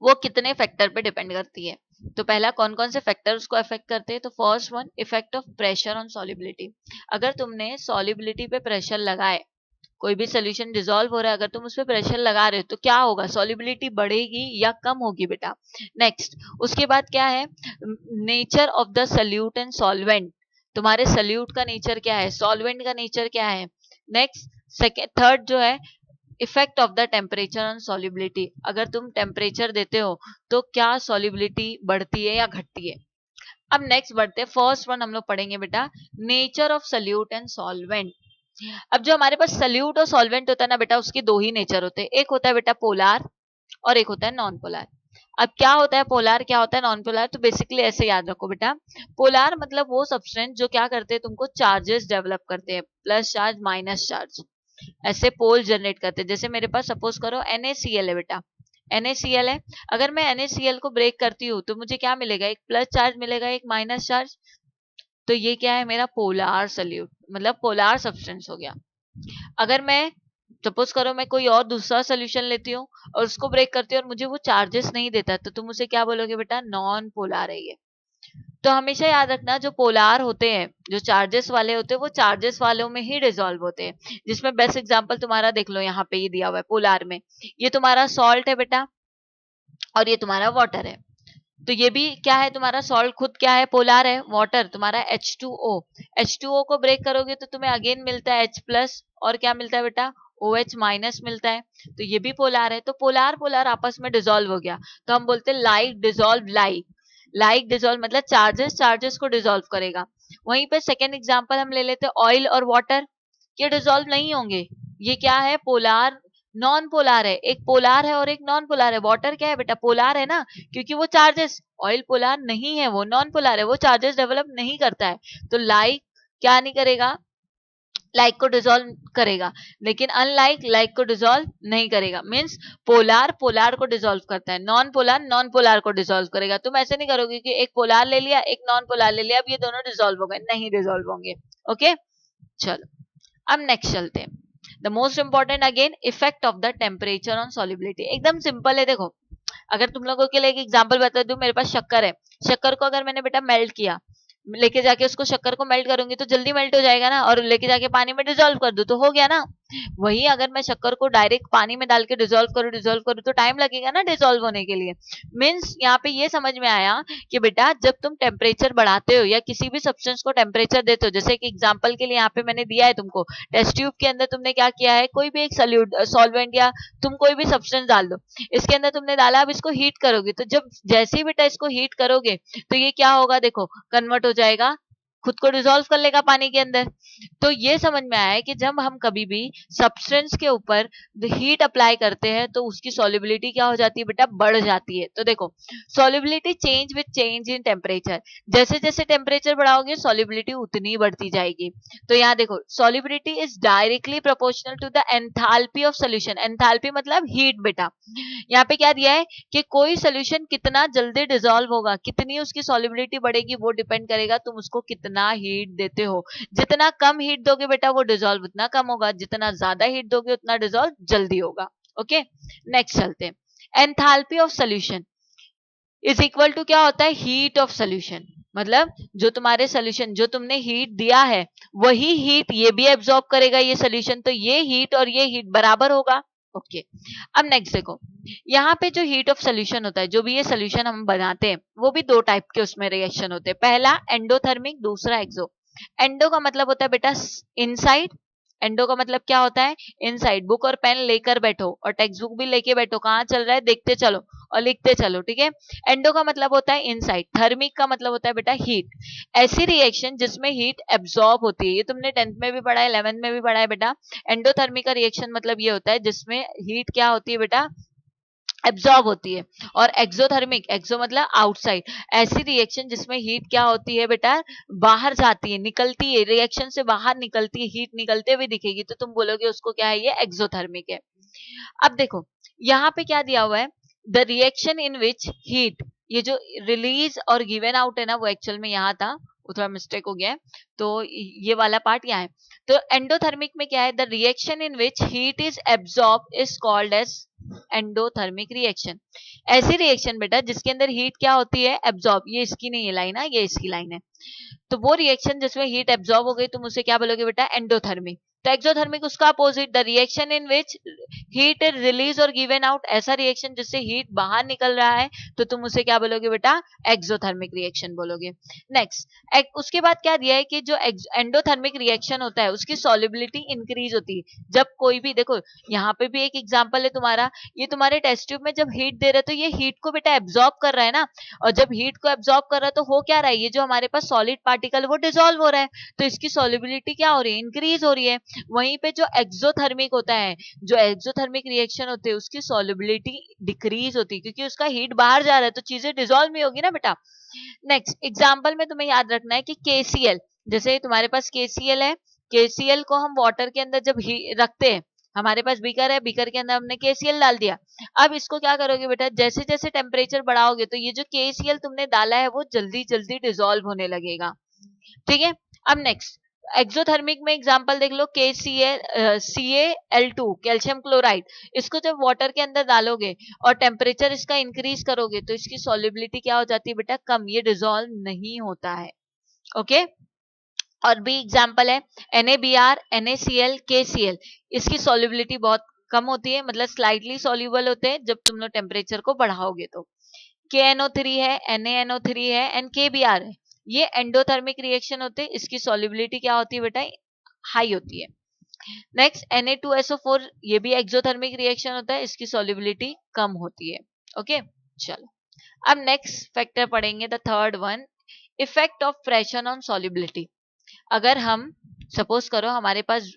वो कितने फैक्टर पे डिपेंड करती है। तो पहला कौन कौन से फैक्टर उसको अफेक्ट करते हैं, तो first one, effect of pressure on solubility. अगर तुमने सॉलिबिलिटी पे प्रेशर लगाए, कोई भी सोल्यूशन डिसॉल्व हो रहा है, अगर तुम उस पर प्रेशर लगा रहे हो तो क्या होगा, सॉलिबिलिटी बढ़ेगी या कम होगी बेटा। नेक्स्ट उसके बाद क्या है, nature of the solute and solvent, तुम्हारे सल्यूट का नेचर क्या है, सॉल्वेंट का नेचर क्या है। नेक्स्ट सेकेंड, थर्ड जो है, effect of the temperature on solubility, अगर तुम टेम्परेचर देते हो तो क्या सॉलिबिलिटी बढ़ती है या घटती है। अब नेक्स्ट बढ़ते हैं, फर्स्ट वन हम लोग पढ़ेंगे बेटा, nature of solute and solvent. अब जो हमारे पास सल्यूट और सॉल्वेंट होता है ना बेटा, उसके दो ही नेचर होते हैं, एक होता है बेटा पोलार और एक होता है नॉन पोलार। अब क्या होता है पोलार, क्या होता है नॉन पोलार, तो बेसिकली ऐसे याद रखो बेटा, पोलार मतलब वो सब्सटेंस जो क्या करते हैं, तुमको चार्जेस डेवलप करते हैं, प्लस चार्ज माइनस चार्ज, ऐसे पोल जनरेट करते हैं। जैसे मेरे पास सपोज करो NaCl है बेटा, NaCl है, अगर मैं NaCl को ब्रेक करती हूँ तो मुझे क्या मिलेगा, एक प्लस चार्ज मिलेगा, एक माइनस चार्ज। तो ये क्या है, मेरा पोलार सल्यूट, मतलब पोलार सब्सटेंस हो गया। अगर मैं सपोज करो मैं कोई और दूसरा सोल्यूशन लेती हूँ और उसको ब्रेक करती हूँ और मुझे वो चार्जेस नहीं देता, तो तुम उसे क्या बोलोगे बेटा, नॉन पोलार है ये। तो हमेशा याद रखना, जो पोलार होते हैं, जो चार्जेस वाले होते हैं, वो चार्जेस वालों में ही डिसॉल्व होते हैं। जिसमें बेस्ट एग्जांपल तुम्हारा देख लो, यहाँ पे ये दिया हुआ है पोलार में, ये तुम्हारा सॉल्ट है बेटा और ये तुम्हारा वाटर है। तो ये भी क्या है, तुम्हारा सॉल्ट खुद क्या है, पोलार है, वाटर तुम्हारा H2O, H2O को ब्रेक करोगे तो तुम्हें अगेन मिलता है H प्लस, और क्या मिलता है बेटा, OH माइनस मिलता है। तो ये भी पोलार है, तो पोलार पोलार आपस में डिसॉल्व हो गया, तो हम बोलते हैं like dissolve like, like dissolve मतलब चार्जेस चार्जेस को डिसॉल्व करेगा। वहीं पे सेकेंड एग्जांपल हम ले लेते हैं ऑयल और वाटर, ये डिसॉल्व नहीं होंगे, ये क्या है, पोलार नॉन पोलार है, एक पोलार है और एक नॉन पोलार है। वाटर क्या है बेटा, पोलार है ना, क्योंकि वो चार्जेस, ऑयल पोलार नहीं है, वो नॉन पोलार है, वो चार्जेस डेवलप नहीं करता है, तो लाइक क्या नहीं करेगा, लाइक को डिसॉल्व करेगा, लेकिन अनलाइक लाइक को डिसॉल्व नहीं करेगा। मींस पोलार पोलार को डिसॉल्व करता है, नॉन पोलार नॉन पोलार को डिसॉल्व करेगा। तुम ऐसे नहीं करोगे कि एक पोलार ले लिया एक नॉन पोलार ले लिया, अब ये दोनों डिसॉल्व हो गए, नहीं डिसॉल्व होंगे। ओके, चलो अब नेक्स्ट चलते हैं। The most important again, effect of the temperature on solubility. एकदम सिंपल है। देखो, अगर तुम लोगों के लिए एक एग्जांपल बता दूं, मेरे पास शक्कर है, शक्कर को अगर मैंने बेटा मेल्ट किया, लेके जाके उसको शक्कर को मेल्ट करूंगी तो जल्दी मेल्ट हो जाएगा ना, और लेके जाके पानी में डिसॉल्व कर दूं तो हो गया ना। वही अगर मैं शक्कर को डायरेक्ट पानी में डाल के डिसॉल्व करूं तो टाइम लगेगा ना डिसॉल्व होने के लिए। मीन्स यहाँ पे ये समझ में आया कि बेटा जब तुम टेम्परेचर बढ़ाते हो या किसी भी सब्सटेंस को टेम्परेचर देते हो, जैसे कि एग्जाम्पल के लिए यहाँ पे मैंने दिया है तुमको, टेस्ट ट्यूब के अंदर तुमने क्या किया है, कोई भी एक सल्यूट सॉल्वेंट या तुम कोई भी सब्सटेंस डाल दो, इसके अंदर तुमने डाला, अब इसको हीट करोगे, तो जब जैसे ही बेटा इसको हीट करोगे तो ये क्या होगा, देखो कन्वर्ट हो जाएगा, खुद को डिसॉल्व कर लेगा पानी के अंदर। तो ये समझ में आया है कि जब हम कभी भी सब्सटेंस के ऊपर हीट अप्लाई करते हैं तो उसकी सॉल्युबिलिटी क्या हो जाती है बेटा, बढ़ जाती है। तो देखो, solubility change with change in temperature, जैसे जैसे टेम्परेचर बढ़ाओगे सॉल्युबिलिटी उतनी ही बढ़ती जाएगी। तो यहाँ देखो, solubility is directly proportional to the enthalpy of solution. Enthalpy मतलब हीट बेटा। यहाँ पे क्या दिया है कि कोई सोल्यूशन कितना जल्दी डिसॉल्व होगा, कितनी उसकी सॉल्युबिलिटी बढ़ेगी, वो डिपेंड करेगा तुम उसको कितना हीट देते हो। जितना कम हीट दोगे बेटा वो डिसॉल्व उतना कम होगा, जितना ज्यादा हीट दोगे उतना डिसॉल्व जल्दी होगा। ओके, नेक्स्ट चलते हैं। Enthalpy of solution is equal to क्या होता है, हीट ऑफ सोल्यूशन। मतलब जो तुम्हारे सोल्यूशन, जो तुमने हीट दिया है वही हीट ये भी एब्जॉर्ब करेगा ये सोल्यूशन, तो ये हीट और ये हीट बराबर होगा। ओके, अब नेक्स्ट देखो, यहाँ पे जो हीट ऑफ सोल्यूशन होता है, जो भी ये सोल्यूशन हम बनाते हैं वो भी दो टाइप के उसमें रिएक्शन होते हैं। पहला एंडोथर्मिक, दूसरा एक्सो। एंडो का मतलब होता है बेटा इनसाइड, एंडो का मतलब क्या होता है, इनसाइड। बुक और पेन लेकर बैठो और टेक्स्ट बुक भी लेके बैठो, कहाँ चल रहा है देखते चलो और लिखते चलो, ठीक है। एंडो का मतलब होता है इनसाइड, थर्मिक का मतलब होता है बेटा हीट। ऐसी रिएक्शन जिसमें हीट एब्जॉर्ब होती है, ये तुमने 10th में भी पढ़ा है 11th में भी पढ़ा है बेटा। एंडोथर्मिक का रिएक्शन मतलब ये होता है जिसमें हीट क्या होती है बेटा, एब्जॉर्ब होती है। और एक्सोथर्मिक, एक्सो मतलब आउटसाइड, ऐसी रिएक्शन जिसमें हीट क्या होती है बेटा, बाहर जाती है, निकलती है, रिएक्शन से बाहर निकलती है, हीट निकलते हुए दिखेगी, तो तुम बोलोगे उसको क्या है, ये एक्सोथर्मिक है। अब देखो यहाँ पे क्या दिया हुआ है, the reaction in which heat, ये जो रिलीज और गिवन आउट है ना, वो एक्चुअल में यहाँ था, वो थोड़ा मिस्टेक हो गया है, तो ये वाला पार्ट यहाँ है। तो एंडोथर्मिक में क्या है, the reaction in which heat is absorb is called as endothermic reaction. ऐसी रिएक्शन बेटा जिसके अंदर हीट क्या होती है, एब्जॉर्ब, ये इसकी नहीं है लाइन है, ये इसकी लाइन है। तो वो रिएक्शन जिसमें हीट एब्जॉर्ब हो गई तुम उसे क्या बोलोगे बेटा, एंडोथर्मिक। तो एक्सोथर्मिक उसका opposite, the reaction in which heat is release और गिवन आउट, ऐसा रिएक्शन जिससे हीट बाहर निकल रहा है तो तुम उसे क्या बोलोगे बेटा, एक्सोथर्मिक रिएक्शन बोलोगे। नेक्स्ट, उसके बाद क्या दिया है कि जो एंडोथर्मिक रिएक्शन होता है उसकी सॉल्युबिलिटी इंक्रीज होती है। जब कोई भी, देखो यहाँ पे भी एक एग्जांपल है तुम्हारा, ये तुम्हारे टेस्ट ट्यूब में जब हीट दे रहे तो ये हीट को बेटा एब्जॉर्ब कर रहा है ना, और जब हीट को एब्जॉर्ब कर रहा है तो हो क्या रहा है, ये जो हमारे पास सॉलिड पार्टिकल वो डिसॉल्व हो रहा है, तो इसकी सॉल्युबिलिटी क्या हो रही है, इंक्रीज हो रही है। वहीं पे जो एक्सोथर्मिक होता है, जो एक्सोथर्मिक रिएक्शन होते हैं उसकी सॉल्युबिलिटी डिक्रीज होती है, क्योंकि उसका हीट बाहर जा रहा है तो चीजें डिसॉल्व नहीं होगी ना बेटा। नेक्स्ट एग्जाम्पल में तुम्हें याद रखना है कि केसीएल, जैसे तुम्हारे पास केसीएल है, केसीएल को हम वाटर के अंदर जब रखते हैं, हमारे पास बीकर है, बीकर के अंदर हमने केसीएल डाल दिया। अब इसको क्या करोगे बेटा, जैसे जैसे टेम्परेचर बढ़ाओगे तो ये जो केसीएल तुमने डाला है वो जल्दी जल्दी डिसॉल्व होने लगेगा, ठीक है। अब नेक्स्ट एक्सोथर्मिक में एग्जांपल देख लो, CaCl2 कैल्शियम क्लोराइड, इसको जब वाटर के अंदर डालोगे और टेम्परेचर इसका इंक्रीज करोगे तो इसकी सॉल्युबिलिटी क्या हो जाती है बेटा, कम, ये डिसॉल्व नहीं होता है। ओके, और भी एग्जांपल है NaBr, NaCl, KCl, इसकी सॉल्युबिलिटी बहुत कम होती है, मतलब स्लाइटली सॉल्युबल होते हैं जब तुम लोग टेम्परेचर को बढ़ाओगे तो। KNO3 है, NaNO3 है एंड KBr है, ये एंडोथर्मिक रिएक्शन होते हैं, इसकी सॉल्युबिलिटी क्या होती है बेटा, हाई होती है। नेक्स्ट Na2SO4, ये भी एक्सोथर्मिक रिएक्शन होता है, इसकी सॉल्युबिलिटी कम होती है। ओके, चलो अब नेक्स्ट फैक्टर पढ़ेंगे, the third one, effect of pressure on solubility. अगर हम सपोज करो हमारे पास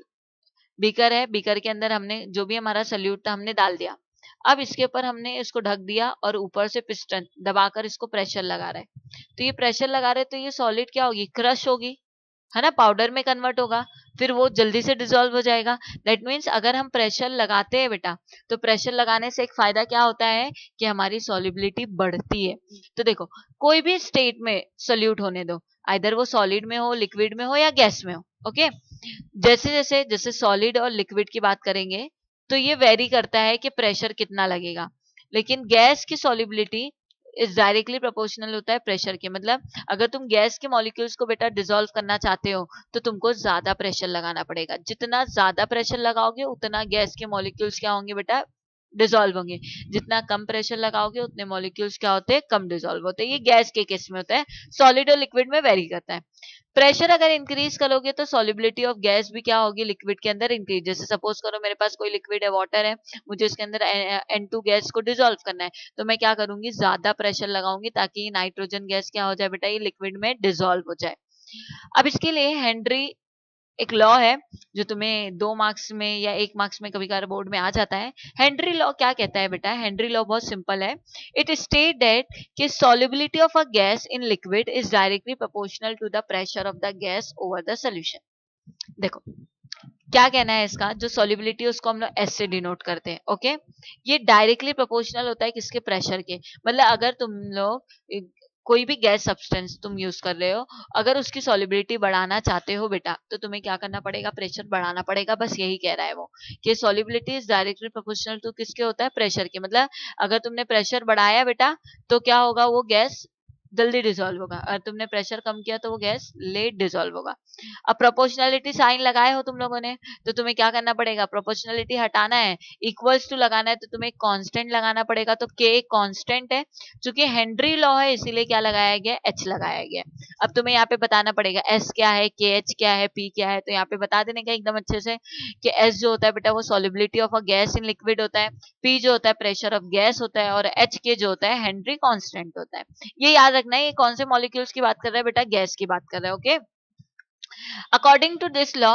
बीकर है, बीकर के अंदर हमने जो भी हमारा सल्यूट था हमने डाल दिया, अब इसके ऊपर हमने इसको ढक दिया और ऊपर से पिस्टन दबाकर इसको प्रेशर लगा रहा है, तो ये प्रेशर लगा रहे तो ये सॉलिड क्या होगी, क्रश होगी, है ना, पाउडर में कन्वर्ट होगा, फिर वो जल्दी से डिसॉल्व हो जाएगा। दैट मीन्स अगर हम प्रेशर लगाते हैं बेटा, तो प्रेशर लगाने से एक फायदा क्या होता है कि हमारी सॉल्युबिलिटी बढ़ती है। तो देखो, कोई भी स्टेट में सोल्यूट होने दो, आइदर वो सॉलिड में हो, लिक्विड में हो या गैस में हो, ओके। जैसे जैसे जैसे सॉलिड और लिक्विड की बात करेंगे तो ये वेरी करता है कि प्रेशर कितना लगेगा, लेकिन गैस की सॉल्युबिलिटी इज डायरेक्टली प्रोपोर्शनल होता है प्रेशर के। मतलब अगर तुम गैस के मॉलिक्यूल्स को बेटा डिसॉल्व करना चाहते हो तो तुमको ज्यादा प्रेशर लगाना पड़ेगा। जितना ज्यादा प्रेशर लगाओगे उतना गैस के मॉलिक्यूल्स क्या होंगे बेटा, डिसॉल्व होंगे। जितना कम प्रेशर लगाओगे उतने मॉलिक्यूल्स क्या होते हैं, कम डिसॉल्व होते हैं। ये गैस के केस में होता है, सॉलिड और लिक्विड में वेरी करता है। प्रेशर अगर इंक्रीज करोगे तो सॉल्युबिलिटी ऑफ गैस भी क्या होगी, लिक्विड के अंदर इंक्रीज। जैसे सपोज करो मेरे पास कोई लिक्विड है, वाटर है, मुझे इसके अंदर N2 गैस को डिसॉल्व करना है, तो मैं क्या करूंगी, ज्यादा प्रेशर लगाऊंगी ताकि नाइट्रोजन गैस क्या हो जाए बेटा, ये लिक्विड में डिसॉल्व हो जाए। अब इसके लिए हेनरी एक लॉ है जो तुम्हें 2 मार्क्स में या 1 मार्क्स में कभी कभार बोर्ड में आ जाता है। हेनरी लॉ क्या कहता है बेटा, हेनरी लॉ बहुत सिंपल है। इट स्टेट दैट कि solubility of a gas in liquid is directly proportional to the pressure of the gas over the solution. देखो क्या कहना है इसका, जो सॉल्युबिलिटी है उसको हम लोग एस से डिनोट करते हैं, ओके। ये डायरेक्टली प्रोपोर्शनल होता है किसके, प्रेशर के। मतलब अगर तुम लोग कोई भी गैस सब्सटेंस तुम यूज कर रहे हो, अगर उसकी सॉल्युबिलिटी बढ़ाना चाहते हो बेटा, तो तुम्हें क्या करना पड़ेगा, प्रेशर बढ़ाना पड़ेगा। बस यही कह रहा है वो कि solubility is directly proportional to किसके होता है, प्रेशर के। मतलब अगर तुमने प्रेशर बढ़ाया बेटा तो क्या होगा, वो गैस जल्दी डिसॉल्व होगा, और तुमने प्रेशर कम किया तो वो गैस लेट डिसॉल्व होगा। अब प्रोपोर्शनलिटी साइन लगाए हो तुम लोगों ने, तो तुम्हें क्या करना पड़ेगा, प्रोपोर्शनलिटी हटाना है, इक्वल्स टू लगाना है, तो तुम्हें कांस्टेंट लगाना पड़ेगा। तो के कांस्टेंट है, चूंकि हेनरी लॉ है इसीलिए क्या लगाया गया, एच लगाया गया। अब तुम्हें यहाँ पे बताना पड़ेगा एस क्या है, के एच क्या है, पी क्या है। तो यहाँ पे बता देने का एकदम अच्छे से कि एस जो होता है बेटा वो solubility of a gas in liquid होता है, पी जो होता है प्रेशर ऑफ गैस होता है, और एच के जो होता है हेनरी कांस्टेंट होता है। ये याद रखना है, ये कौन से मॉलिक्यूल्स की बात कर रहा है बेटा, गैस की बात कर रहा है, okay. According to this law,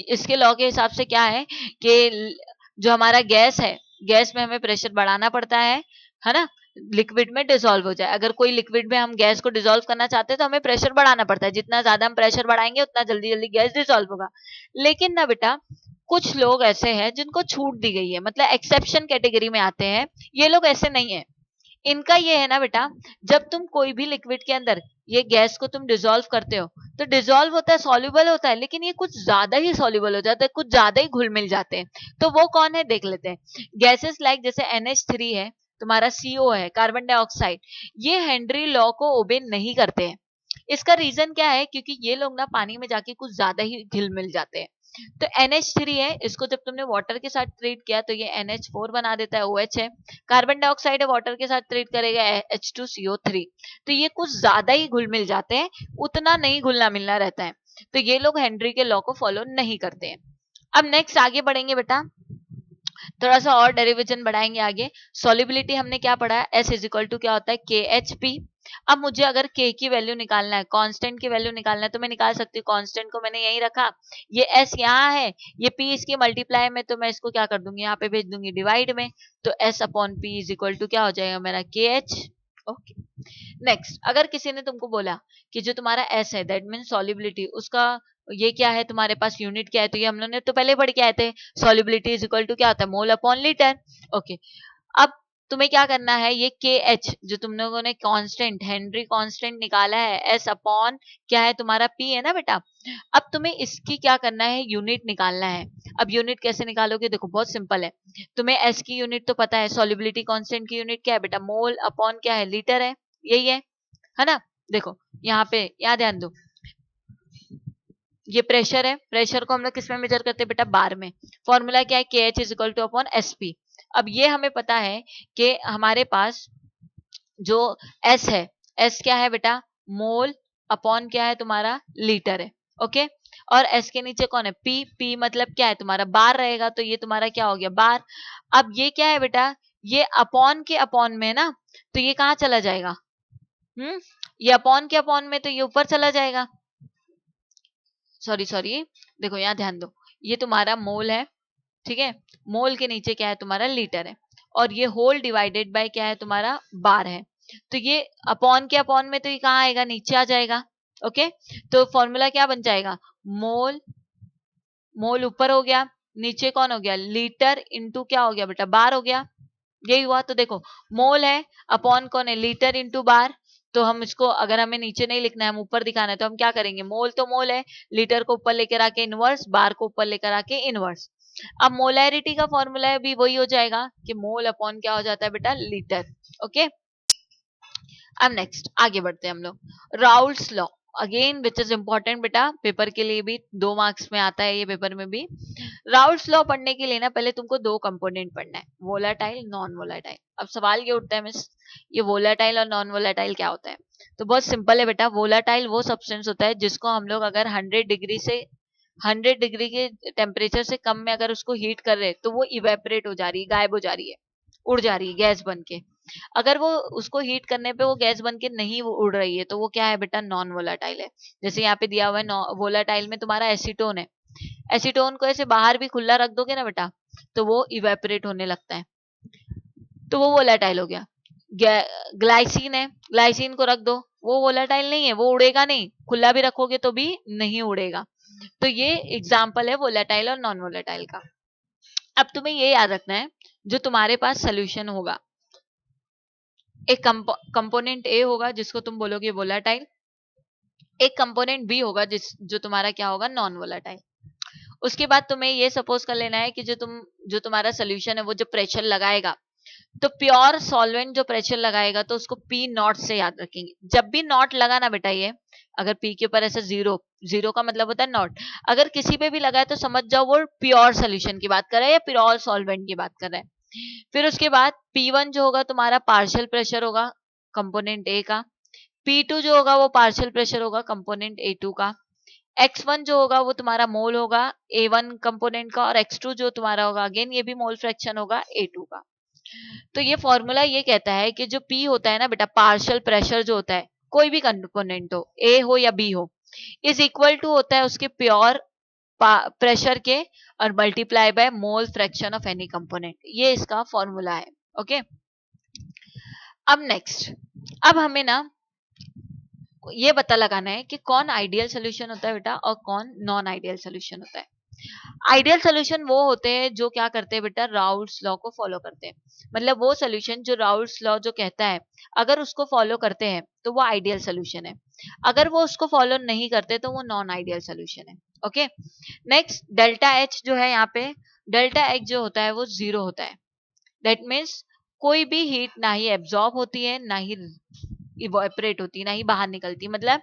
इसके लॉ के हिसाब से क्या है कि जो हमारा गैस है, गैस में हमें प्रेशर बढ़ाना पड़ता है ना, लिक्विड में डिसॉल्व हो जाए। अगर कोई लिक्विड में हम गैस को डिसॉल्व करना चाहते हैं तो हमें प्रेशर बढ़ाना पड़ता है, जितना ज्यादा हम प्रेशर बढ़ाएंगे उतना जल्दी जल्दी गैस डिसॉल्व होगा। लेकिन ना बेटा, कुछ लोग ऐसे हैं जिनको छूट दी गई है, मतलब एक्सेप्शन कैटेगरी में आते हैं। ये लोग ऐसे नहीं है। इनका ये है ना बेटा, जब तुम कोई भी लिक्विड के अंदर ये गैस को तुम डिसॉल्व करते हो तो डिसॉल्व होता है, सॉल्युबल होता है, लेकिन ये कुछ ज्यादा ही सॉल्युबल हो जाता है, कुछ ज्यादा ही घुल मिल जाते हैं। तो वो कौन है देख लेते हैं। गैसेस लाइक जैसे NH3 है, तुम्हारा CO है, कार्बन डाइऑक्साइड, ये हेनरी लॉ को ओबे नहीं करते हैं। इसका रीजन क्या है, क्योंकि ये लोग ना पानी में जाके कुछ ज्यादा ही घुल मिल जाते हैं। तो NH3 है, इसको जब तुमने वाटर के साथ ट्रीट किया तो ये NH4 बना देता है, OH है। कार्बन डाइऑक्साइड है, वाटर के साथ ट्रीट करेगा, H2CO3। तो ये कुछ ज्यादा ही घुल मिल जाते हैं, उतना नहीं घुलना मिलना रहता है। तो ये लोग हेनरी के लॉ को फॉलो नहीं करते हैं। अब नेक्स्ट आगे बढ़ेंगे बेटा, थोड़ा सा और डेरिवेशन बढ़ाएंगे आगे। सॉल्युबिलिटी हमने क्या पढ़ा है, S इज इक्वल टू क्या होता है, KHP। अब मुझे अगर K की वैल्यू निकालना है, कांस्टेंट की वैल्यू निकालना है, तो मैं निकाल सकती हूँ। कांस्टेंट को मैंने यही रखा, ये S यहाँ है, ये P इसकी मल्टीप्लाई में, तो मैं इसको क्या कर दूंगी, यहाँ पे भेज दूंगी डिवाइड में। तो S upon P is equal to क्या हो जाएगा मेरा, KH, ओके। नेक्स्ट, अगर किसी ने तुमको बोला कि जो तुम्हारा S है दैट मीन सॉल्युबिलिटी, उसका ये क्या है, तुम्हारे पास यूनिट क्या है, तो ये हम लोग ने तो पहले पढ़ के आए थे, सॉल्युबिलिटी इज इक्वल टू क्या होता है, मोल अपॉन लीटर, ओके। अब तुम्हें क्या करना है, ये KH जो तुम लोगों ने कांस्टेंट, हेनरी कांस्टेंट निकाला है, S अपॉन क्या है तुम्हारा P है ना बेटा। अब तुम्हें इसकी क्या करना है, यूनिट निकालना है। अब यूनिट कैसे निकालोगे, देखो बहुत सिंपल है। तुम्हें S की यूनिट तो पता है, सॉल्युबिलिटी कांस्टेंट की यूनिट क्या है बेटा, मोल अपॉन क्या है, लीटर है, यही है ना। देखो यहाँ पे, यहाँ ध्यान दो, ये प्रेशर है, प्रेशर को हम लोग किस में मेजर करते हैं बेटा, बार में। फॉर्मूला क्या है, KH is equal two upon SP। अब ये हमें पता है कि हमारे पास जो S है, S क्या है बेटा, मोल अपॉन क्या है तुम्हारा, लीटर है, ओके। और S के नीचे कौन है, P मतलब क्या है तुम्हारा, बार रहेगा, तो ये तुम्हारा क्या हो गया, बार। अब ये क्या है बेटा, ये अपॉन के अपॉन में ना, तो ये कहाँ चला जाएगा, ये अपॉन के अपॉन में, तो ये ऊपर चला जाएगा। सॉरी सॉरी, देखो यहाँ ध्यान दो, ये तुम्हारा मोल है, ठीक है, मोल के नीचे क्या है तुम्हारा, लीटर है, और ये होल डिवाइडेड बाय क्या है तुम्हारा, बार है। तो ये अपॉन के अपॉन में, तो ये कहाँ आएगा, नीचे आ जाएगा, ओके, तो फॉर्मूला क्या बन जाएगा, मोल, मोल ऊपर हो गया, नीचे कौन हो गया, लीटर इंटू क्या हो गया बेटा, बार हो गया, यही हुआ। तो देखो मोल है अपॉन कौन है, लीटर इंटू बार। तो हम इसको अगर हमें नीचे नहीं लिखना है, हम ऊपर दिखाना है, तो हम क्या करेंगे, मोल तो मोल है, लीटर को ऊपर लेकर आके इनवर्स, बार को ऊपर लेकर आके इनवर्स। अब मोलैरिटी का फॉर्मूला है भी वही हो जाएगा कि मोल अपॉन क्या हो जाता है बेटा, लीटर। ओके, अब नेक्स्ट आगे बढ़ते हैं हम लोग, Raoult's law again which is important बेटा, पेपर के लिए भी 2 मार्क्स में आता है ये, पेपर में भी। राउल्स लॉ पढ़ने के लिए ना पहले तुमको 2 कंपोनेंट पढ़ना है, वोलाटाइल नॉन वोलाटाइल। अब सवाल ये उठता है मिस, ये वोलाटाइल और नॉन वोलाटाइल क्या होता है, तो बहुत सिंपल है बेटा, वोलाटाइल वो सब्सटेंस होता है जिसको हम लोग अगर 100 डिग्री से 100 डिग्री के टेम्परेचर से कम में अगर उसको हीट कर रहे हैं तो वो इवेपरेट हो जा रही है, गायब हो जा रही है, उड़ जा रही है गैस बन के। अगर वो उसको हीट करने पे वो गैस बन के नहीं वो उड़ रही है तो वो क्या है बेटा, नॉन वोलाटाइल है। जैसे यहाँ पे दिया हुआ है वोलाटाइल में तुम्हारा एसीटोन है, एसीटोन को ऐसे बाहर भी खुला रख दोगे ना बेटा तो वो इवेपोरेट होने लगता है, तो वो वोलाटाइल हो गया। ग्लाइसिन है, ग्लाइसिन को रख दो, वो वोलाटाइल नहीं है, वो उड़ेगा नहीं, खुला भी रखोगे तो भी नहीं उड़ेगा। तो ये एग्जाम्पल है वोलाटाइल और नॉन वोलाटाइल का। अब तुम्हें ये याद रखना है, जो तुम्हारे पास सोल्यूशन होगा, एक कंपोनेंट ए होगा जिसको तुम बोलोगे वोलाटाइल, एक कंपोनेंट बी होगा जो तुम्हारा क्या होगा, नॉन वोलाटाइल। उसके बाद तुम्हें ये सपोज कर लेना है कि जो तुम्हारा सोल्यूशन है वो जो प्रेशर लगाएगा, तो प्योर सॉल्वेंट जो प्रेशर लगाएगा तो उसको पी नॉट से याद रखेंगे। जब भी नॉट लगा ना बेटा, ये अगर पी के ऊपर ऐसे जीरो, जीरो का मतलब होता है नॉट, अगर किसी पे भी लगा है तो समझ जाओ वो प्योर सोल्यूशन की बात कर रहा है या प्योर सॉल्वेंट की बात कर रहा है। फिर उसके बाद P1 जो होगा तुम्हारा पार्शियल प्रेशर होगा कंपोनेंट ए का, P2 जो होगा वो पार्शियल प्रेशर होगा कंपोनेंट A2 का, X1 जो होगा वो तुम्हारा मोल होगा A1 कंपोनेंट का, और X2 जो तुम्हारा होगा अगेन ये भी मोल फ्रैक्शन होगा A2 का। तो ये फॉर्मूला ये कहता है कि जो P होता है ना बेटा, पार्शियल प्रेशर जो होता है कोई भी कंपोनेंट हो, A हो या B हो, इज इक्वल टू होता है उसके प्योर प्रेशर के और multiply by mole fraction of any component, ये इसका फॉर्मूला है। ओके, अब नेक्स्ट, अब हमें ना ये पता लगाना है कि कौन आइडियल सोल्यूशन होता है बेटा और कौन नॉन आइडियल सोल्यूशन होता है। आइडियल सोल्यूशन वो होते हैं जो क्या करते हैं बेटा, राउल्स लॉ को फॉलो करते हैं। मतलब वो सोल्यूशन जो राउल्स लॉ जो कहता है अगर उसको फॉलो करते हैं तो वो आइडियल सोल्यूशन है, अगर वो उसको फॉलो नहीं करते तो वो नॉन आइडियल सोल्यूशन है। ओके, नेक्स्ट डेल्टा एच जो है यहाँ पे, डेल्टा एच जो होता है वो जीरो होता है। दैट मीन्स कोई भी हीट ना ही एब्जॉर्ब होती है ना ही इवोपरेट होती है ना ही बाहर निकलती, मतलब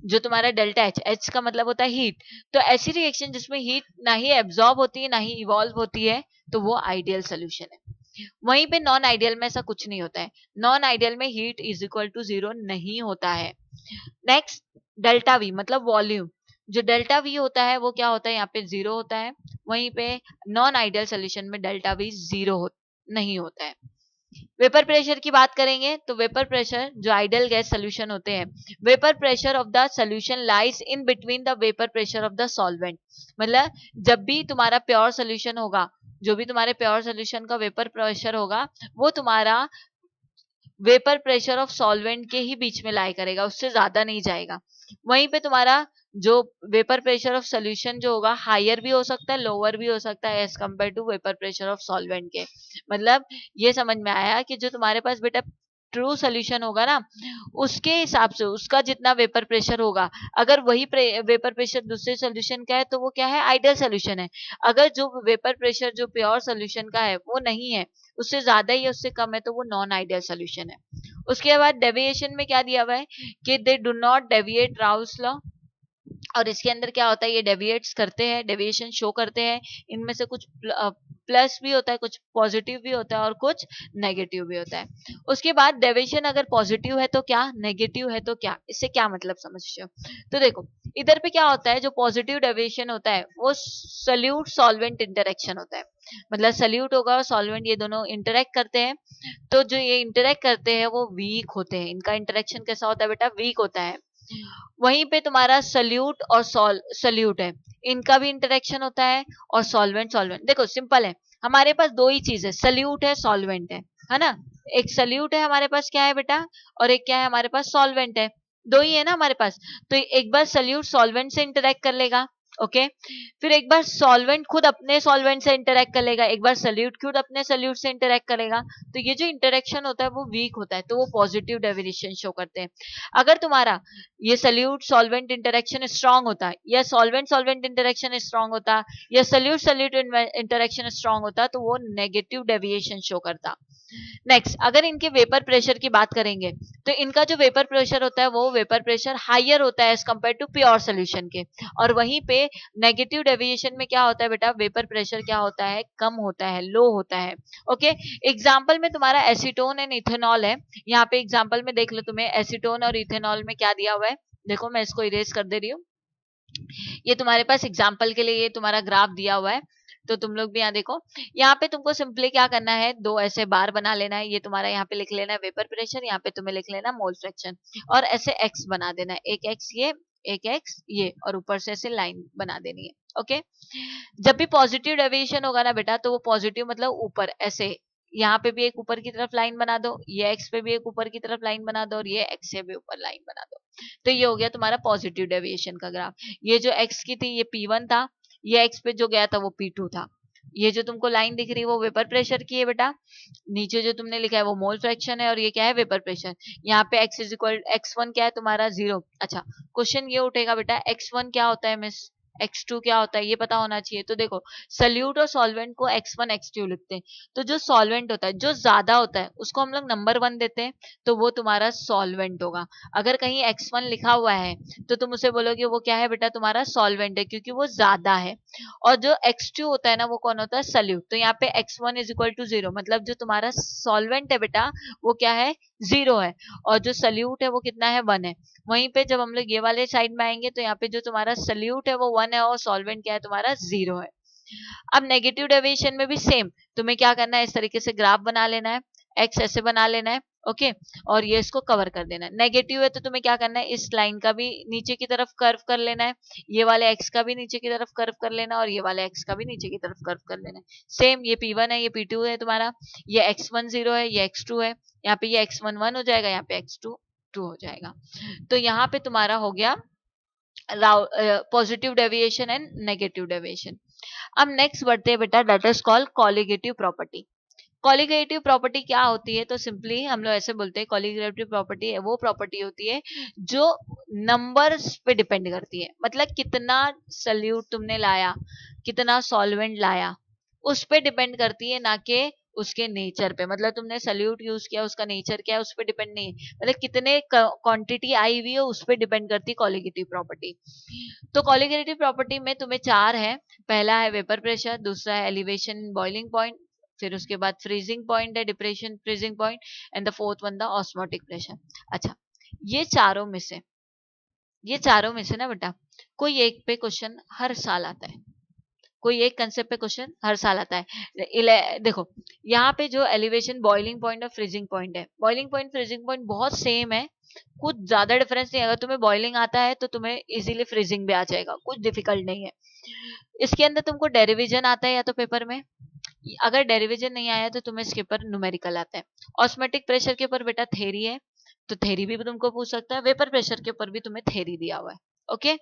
जो तुम्हारा डेल्टा एच, एच का मतलब होता है हीट, तो ऐसी रिएक्शन जिसमें हीट ना ही एब्जॉर्ब होती है ना ही इवॉल्व होती है तो वो आइडियल सोल्यूशन है। वहीं पे नॉन आइडियल में ऐसा कुछ नहीं होता है, नॉन आइडियल में heat is equal to zero नहीं होता है। नेक्स्ट डेल्टा वी मतलब वॉल्यूम, जो डेल्टा वी होता है वो क्या होता है, यहाँ पे जीरो होता है, वहीं पे नॉन आइडियल सोल्यूशन में डेल्टा वी जीरो नहीं होता है। वेपर प्रेशर की बात करेंगे तो वेपर प्रेशर जो आइडियल गैस सोल्यूशन होते हैं, vapour pressure of the solution lies in between the vapour pressure of the solvent. मतलब जब भी तुम्हारा प्योर सोल्यूशन होगा, जो भी तुम्हारे प्योर सोल्यूशन का वेपर प्रेशर होगा वो तुम्हारा वेपर प्रेशर ऑफ सॉल्वेंट के ही बीच में लाई करेगा, उससे ज्यादा नहीं जाएगा। वहीं पे तुम्हारा जो वेपर प्रेशर ऑफ सोल्यूशन जो होगा हायर भी हो सकता है लोअर भी हो सकता है as compare to vapour pressure of solvent के। मतलब ये समझ में आया कि जो तुम्हारे पास बेटा ट्रू सोल्यूशन होगा ना, उसके हिसाब से उसका जितना वेपर प्रेशर होगा, अगर वही वेपर प्रेशर दूसरे सोल्यूशन का है तो वो क्या है, आइडियल सोल्यूशन है। अगर जो वेपर प्रेशर जो प्योर सोल्यूशन का है वो नहीं है, उससे ज्यादा ही उससे कम है, तो वो नॉन आइडियल सोल्यूशन है। उसके बाद डेविएशन में क्या दिया हुआ है कि they do not deviate Raoult's law, और इसके अंदर क्या होता है, ये डेविएट्स करते हैं, डेविएशन शो करते हैं। इनमें से कुछ प्लस भी होता है, कुछ पॉजिटिव भी होता है और कुछ नेगेटिव भी होता है। उसके बाद डेविएशन अगर पॉजिटिव है तो क्या, नेगेटिव है तो क्या, इससे क्या मतलब समझते हो। तो देखो इधर पे क्या होता है, जो पॉजिटिव डेविएशन होता है वो सल्यूट सॉल्वेंट इंटरेक्शन होता है। मतलब सल्यूट होगा और सॉल्वेंट ये दोनों इंटरेक्ट करते हैं, तो जो ये इंटरेक्ट करते हैं वो वीक होते हैं, इनका इंटरेक्शन कैसा होता है बेटा, वीक होता है। वहीं पे तुम्हारा सल्यूट और सल्यूट है, इनका भी इंटरेक्शन होता है, और सॉल्वेंट सॉल्वेंट। देखो सिंपल है, हमारे पास दो ही चीज है, सल्यूट है सॉल्वेंट है ना। एक सल्यूट है हमारे पास क्या है बेटा, और एक क्या है हमारे पास, सॉल्वेंट है। दो ही है ना हमारे पास, तो एक बार सल्यूट सॉल्वेंट से इंटरेक्ट कर लेगा, ओके फिर एक बार सॉल्वेंट खुद अपने सॉल्वेंट से इंटरेक्ट कर लेगा, एक बार सल्यूट खुद अपने सल्यूट से इंटरेक्ट करेगा, तो ये जो इंटरेक्शन होता है वो वीक होता है, तो वो पॉजिटिव डेविएशन शो करते हैं। अगर तुम्हारा ये सल्यूट सॉल्वेंट इंटरेक्शन स्ट्रांग होता या सॉल्वेंट सॉल्वेंट इंटरेक्शन स्ट्रांग होता या सल्यूट सल्यूट इंटरेक्शन स्ट्रांग होता तो वो नेगेटिव डेविएशन शो करता। नेक्स्ट, अगर इनके वेपर प्रेशर की बात करेंगे तो इनका जो वेपर प्रेशर होता है वो वेपर प्रेशर हायर होता है as compare to pure solution के, और वहीं पे नेगेटिव डेविएशन में क्या होता है बेटा, वेपर प्रेशर क्या होता है, कम होता है, लो होता है। ओके, एग्जाम्पल में तुम्हारा एसीटोन एंड इथेनॉल है, यहाँ पे एग्जाम्पल में देख लो तुम्हें एसीटोन और इथेनॉल में क्या दिया हुआ है, देखो मैं इसको इरेज कर दे रही हूँ, ये तुम्हारे पास एग्जाम्पल के लिए ये तुम्हारा ग्राफ दिया हुआ है, तो तुम लोग भी यहाँ देखो, यहाँ पे तुमको सिंपली क्या करना है, दो ऐसे बार बना लेना है, ये तुम्हारा यहाँ पे लिख लेना है वेपर प्रेशर, यहाँ पे तुम्हें लिख लेना मोल फ्रैक्शन, और ऐसे एक्स बना देना है, एक एक्स ये, एक एक्स ये, और ऊपर से ऐसे लाइन बना देनी है। ओके, जब भी पॉजिटिव डेविएशन होगा ना बेटा, तो वो पॉजिटिव मतलब ऊपर ऐसे, यहाँ पे भी एक ऊपर की तरफ लाइन बना दो, ये एक्स पे भी एक ऊपर की तरफ लाइन बना दो, और ये एक्स से भी ऊपर लाइन बना दो, तो ये हो गया तुम्हारा पॉजिटिव डेविएशन का ग्राफ। ये जो एक्स की थी ये P1 था, ये एक्स पे जो गया था वो P2 था, ये जो तुमको लाइन दिख रही है वो वेपर प्रेशर की है बेटा, नीचे जो तुमने लिखा है वो मोल फ्रैक्शन है, और ये क्या है, वेपर प्रेशर। यहाँ पे x इज इक्वल x1 क्या है तुम्हारा 0। अच्छा, क्वेश्चन ये उठेगा बेटा x1 क्या होता है मिस, x2 क्या होता है, ये पता होना चाहिए। तो देखो, सल्यूट और सॉल्वेंट को x1 x2 लिखते हैं, तो जो सॉल्वेंट होता है जो ज्यादा होता है उसको हम लोग नंबर 1 देते हैं, तो वो तुम्हारा सॉल्वेंट होगा। अगर कहीं x1 लिखा हुआ है तो तुम उसे बोलोगे वो क्या है बेटा, तुम्हारा सॉल्वेंट है, क्योंकि वो ज्यादा है। और जो x2 होता है ना वो कौन होता है, सल्यूट। तो यहाँ पे x1 इज इक्वल टू 0, मतलब जो तुम्हारा सॉल्वेंट है बेटा वो क्या है, 0 है, और जो सल्यूट है वो कितना है, 1 है। वहीं पे जब हम लोग ये वाले साइड में आएंगे तो यहाँ पे जो तुम्हारा सल्यूट है वो 1 है, और सॉल्वेंट क्या है तुम्हारा 0 है। अब नेगेटिव डेविएशन में भी सेम, तुम्हें क्या करना है, इस तरीके से ग्राफ बना लेना है, एक्स ऐसे बना लेना है, ओके, और ये इसको कवर कर देना है। नेगेटिव है तो तुम्हें क्या करना है, इस लाइन का भी नीचे की तरफ कर्व कर लेना है, ये वाले एक्स का भी नीचे की तरफ कर्व कर लेना, और ये वाले एक्स का भी नीचे की तरफ कर्व कर लेना है। सेम, ये P1 है, ये P2 है तुम्हारा, ये x1 0 है, ये x2 है, यहाँ पे ये x1 1 हो जाएगा, यहाँ पे x2 2 हो जाएगा। तो यहाँ पे तुम्हारा हो गया positive deviation and negative deviation. अब नेक्स्ट बढ़ते हैं बेटा, that is called colligative property. Colligative property क्या होती है, तो सिंपली हम लोग ऐसे बोलते हैं, कॉलिगेटिव प्रॉपर्टी वो प्रॉपर्टी होती है जो नंबर्स पे डिपेंड करती है, मतलब कितना सल्यूट तुमने लाया, कितना सॉल्वेंट लाया, उस पे डिपेंड करती है, ना कि उसके नेचर पे। मतलब तुमने सल्यूट यूज किया, उसका नेचर क्या है उस पे डिपेंड नहीं है, मतलब कितने क्वांटिटी आई हुई है उस पे डिपेंड करती है कॉलिगेटिव प्रॉपर्टी। तो कॉलिगेटिव प्रॉपर्टी में तुम्हें 4 है, पहला है वेपर प्रेशर, दूसरा है एलिवेशन बॉइलिंग पॉइंट, फिर उसके बाद फ्रीजिंग पॉइंट है, depression freezing point, and the fourth one the osmotic pressure. अच्छा, ये चारों में से ये चारों में से ना बेटा कोई एक पे क्वेश्चन हर साल आता है, कोई एक कंसेप्ट पे क्वेश्चन हर साल आता है। देखो, यहाँ पे जो एलिवेशन बॉइलिंग पॉइंट और फ्रीजिंग पॉइंट है, बॉइलिंग पॉइंट फ्रीजिंग पॉइंट बहुत सेम है, कुछ ज्यादा डिफरेंस नहीं है। अगर तुम्हें बॉइलिंग आता है तो तुम्हें इजीली फ्रीजिंग भी आ जाएगा, कुछ डिफिकल्ट नहीं है। इसके अंदर तुमको डेरिवेशन आता है या तो पेपर में, अगर डेरिवेशन नहीं आया तो तुम्हें इसके ऊपर न्यूमेरिकल आता है। ऑस्मेटिक प्रेशर के ऊपर बेटा थेरी है, तो थेरी भी तुमको पूछ सकता है, वेपर प्रेशर के ऊपर भी तुम्हें थेरी दिया हुआ है। ओके,